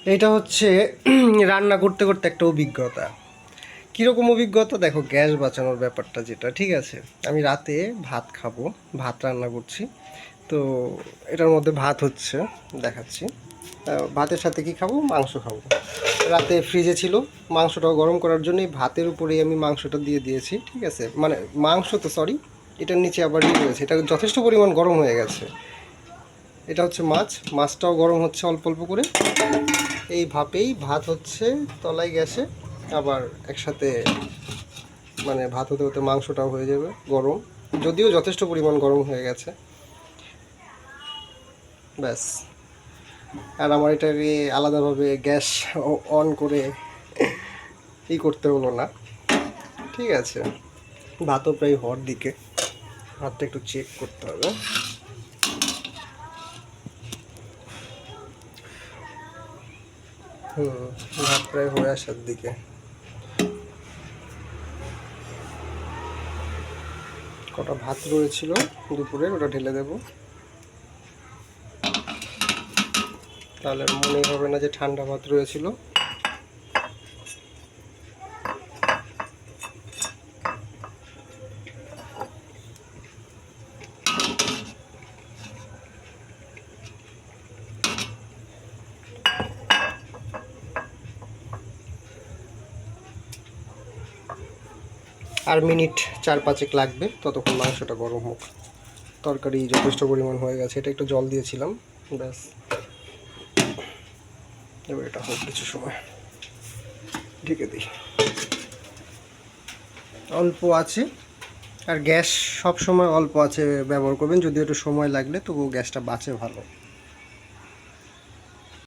এটা হচ্ছে রান্না করতে করতে একটা অভিজ্ঞতা। কীরকম অভিজ্ঞতা দেখো, গ্যাস বাঁচানোর ব্যাপারটা যেটা, ঠিক আছে, আমি রাতে ভাত খাবো, ভাত রান্না করছি, তো এটার মধ্যে ভাত হচ্ছে, দেখাচ্ছি। ভাতের সাথে কি খাবো, মাংস খাবো। রাতে ফ্রিজে ছিল, মাংসটাও গরম করার জন্যই ভাতের উপরেই আমি মাংসটা দিয়ে দিয়েছি, ঠিক আছে, মানে মাংস তো সরি, এটার নিচে আবার ইয়ে রয়েছে, এটা যথেষ্ট পরিমাণ গরম হয়ে গেছে। এটা হচ্ছে মাছ, মাছটাও গরম হচ্ছে অল্প অল্প করে, এই ভাপেই ভাত হচ্ছে তলায় গ্যাসে, আবার একসাথে মানে ভাত হতে হতে মাংসটাও হয়ে যাবে গরম, যদিও যথেষ্ট পরিমাণ গরম হয়ে গেছে, ব্যাস। আর আমার এটাকে আলাদাভাবে গ্যাস অন করে করতে হলো না, ঠিক আছে। ভাতও প্রায় হওয়ার দিকে, ভাতটা একটু চেক করতে হবে। ভাত প্রায় হয়ে আসার দিকে। কটা ভাত রয়েছিল দুপুরের, ওটা ঢেলে দেব, তাহলে মনে হবে না যে ঠান্ডা ভাত রয়েছিল। আর মিনিট 4-5 লাগবে, ততক্ষণ মাংসটা গরম হোক। তরকারি যথেষ্ট পরিমাণ হয়ে গেছে, এটা একটু জল দিয়েছিলাম, ব্যাস। এবার এটা হোক কিছু সময়, ঢেকে দিই। অল্প আছে, আর গ্যাস সব সময় অল্প আছে ব্যবহার করবেন, যদিও একটু সময় লাগলে তবুও গ্যাসটা বাঁচে ভালো।